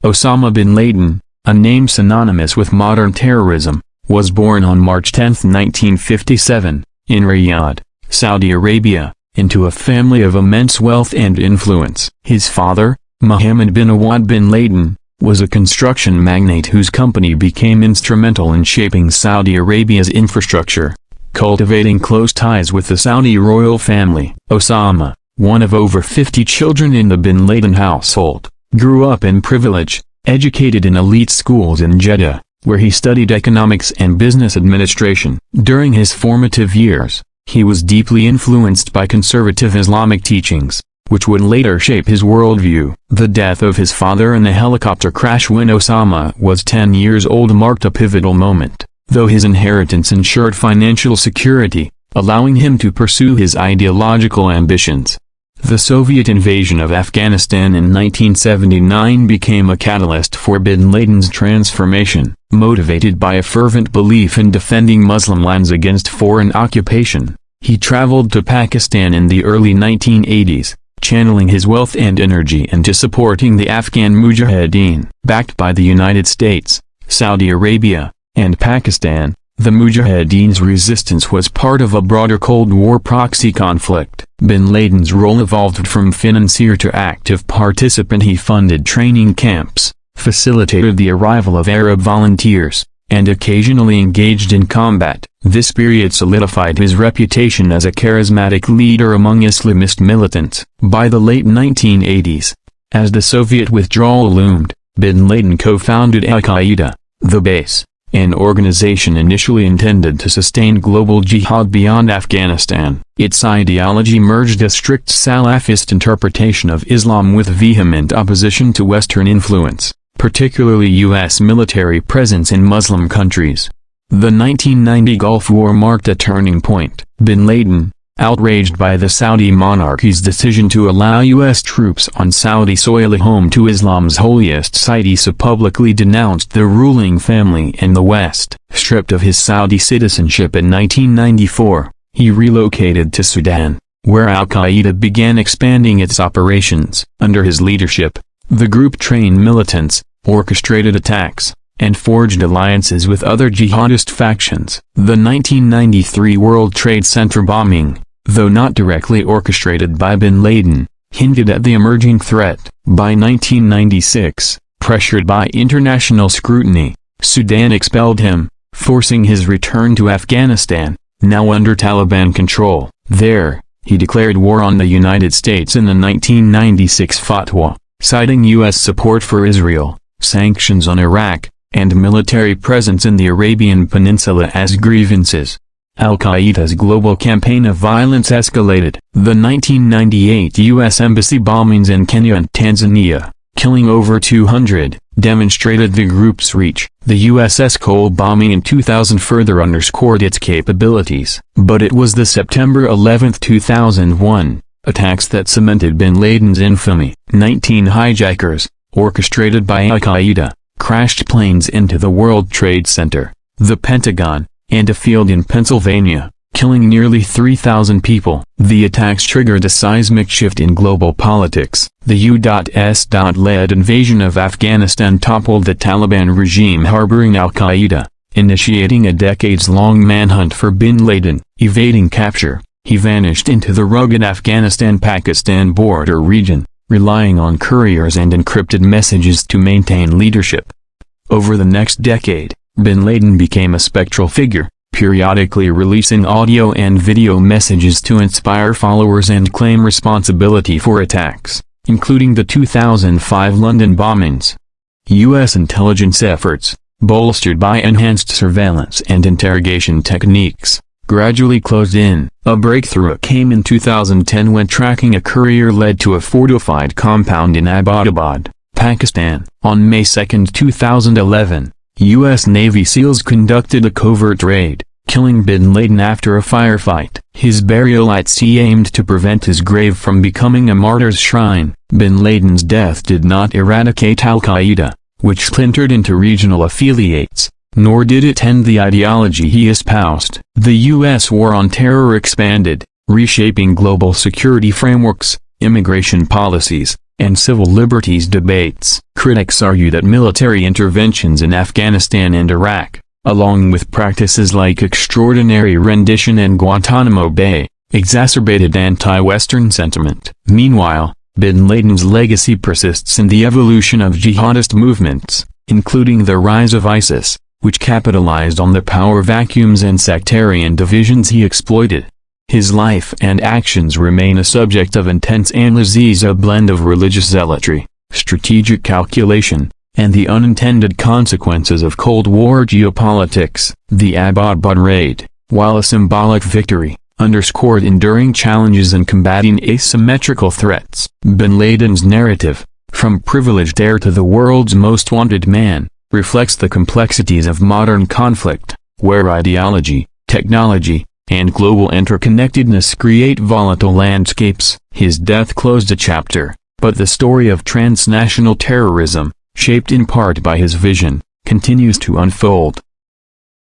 Osama bin Laden, a name synonymous with modern terrorism, was born on March 10, 1957, in Riyadh, Saudi Arabia, into a family of immense wealth and influence. His father, Mohammed bin Awad bin Laden, was a construction magnate whose company became instrumental in shaping Saudi Arabia's infrastructure, cultivating close ties with the Saudi royal family. Osama, one of over 50 children in the bin Laden household, grew up in privilege, educated in elite schools in Jeddah, where he studied economics and business administration. During his formative years, he was deeply influenced by conservative Islamic teachings, which would later shape his worldview. The death of his father in a helicopter crash when Osama was 10 years old marked a pivotal moment, though his inheritance ensured financial security, allowing him to pursue his ideological ambitions. The Soviet invasion of Afghanistan in 1979 became a catalyst for bin Laden's transformation. Motivated by a fervent belief in defending Muslim lands against foreign occupation, he traveled to Pakistan in the early 1980s, channeling his wealth and energy into supporting the Afghan Mujahideen. Backed by the United States, Saudi Arabia, and Pakistan, the Mujahideen's resistance was part of a broader Cold War proxy conflict. Bin Laden's role evolved from financier to active participant. He funded training camps, facilitated the arrival of Arab volunteers, and occasionally engaged in combat. This period solidified his reputation as a charismatic leader among Islamist militants. By the late 1980s, as the Soviet withdrawal loomed, bin Laden co-founded Al-Qaeda, the base, an organization initially intended to sustain global jihad beyond Afghanistan. Its ideology merged a strict Salafist interpretation of Islam with vehement opposition to Western influence, particularly U.S. military presence in Muslim countries. The 1990 Gulf War marked a turning point. Bin Laden, outraged by the Saudi monarchy's decision to allow U.S. troops on Saudi soil, home to Islam's holiest site, he publicly denounced the ruling family in the West. Stripped of his Saudi citizenship in 1994, he relocated to Sudan, where Al-Qaeda began expanding its operations. Under his leadership, the group trained militants, orchestrated attacks, and forged alliances with other jihadist factions. The 1993 World Trade Center bombing, though not directly orchestrated by bin Laden, hinted at the emerging threat. By 1996, pressured by international scrutiny, Sudan expelled him, forcing his return to Afghanistan, now under Taliban control. There, he declared war on the United States in the 1996 fatwa, citing U.S. support for Israel, sanctions on Iraq, and military presence in the Arabian Peninsula as grievances. Al-Qaeda's global campaign of violence escalated. The 1998 U.S. embassy bombings in Kenya and Tanzania, killing over 200, demonstrated the group's reach. The USS Cole bombing in 2000 further underscored its capabilities. But it was the September 11, 2001, attacks that cemented bin Laden's infamy. 19 hijackers, orchestrated by Al-Qaeda, crashed planes into the World Trade Center, the Pentagon, and a field in Pennsylvania, killing nearly 3,000 people. The attacks triggered a seismic shift in global politics. The U.S.-led invasion of Afghanistan toppled the Taliban regime harboring Al-Qaeda, initiating a decades-long manhunt for bin Laden. Evading capture, he vanished into the rugged Afghanistan-Pakistan border region, relying on couriers and encrypted messages to maintain leadership. Over the next decade, bin Laden became a spectral figure, periodically releasing audio and video messages to inspire followers and claim responsibility for attacks, including the 2005 London bombings. U.S. intelligence efforts, bolstered by enhanced surveillance and interrogation techniques, gradually closed in. A breakthrough came in 2010 when tracking a courier led to a fortified compound in Abbottabad, Pakistan. On May 2, 2011, U.S. Navy SEALs conducted a covert raid, killing bin Laden after a firefight. His burial at sea aimed to prevent his grave from becoming a martyr's shrine. Bin Laden's death did not eradicate Al-Qaeda, which splintered into regional affiliates, nor did it end the ideology he espoused. The U.S. war on terror expanded, reshaping global security frameworks, immigration policies, and civil liberties debates. Critics argue that military interventions in Afghanistan and Iraq, along with practices like extraordinary rendition and Guantanamo Bay, exacerbated anti-Western sentiment. Meanwhile, bin Laden's legacy persists in the evolution of jihadist movements, including the rise of ISIS, which capitalized on the power vacuums and sectarian divisions he exploited. His life and actions remain a subject of intense analysis, a blend of religious zealotry, strategic calculation, and the unintended consequences of Cold War geopolitics. The Abbottabad raid, while a symbolic victory, underscored enduring challenges in combating asymmetrical threats. Bin Laden's narrative, from privileged heir to the world's most wanted man, reflects the complexities of modern conflict, where ideology, technology, and global interconnectedness create volatile landscapes. His death closed a chapter, but the story of transnational terrorism, shaped in part by his vision, continues to unfold.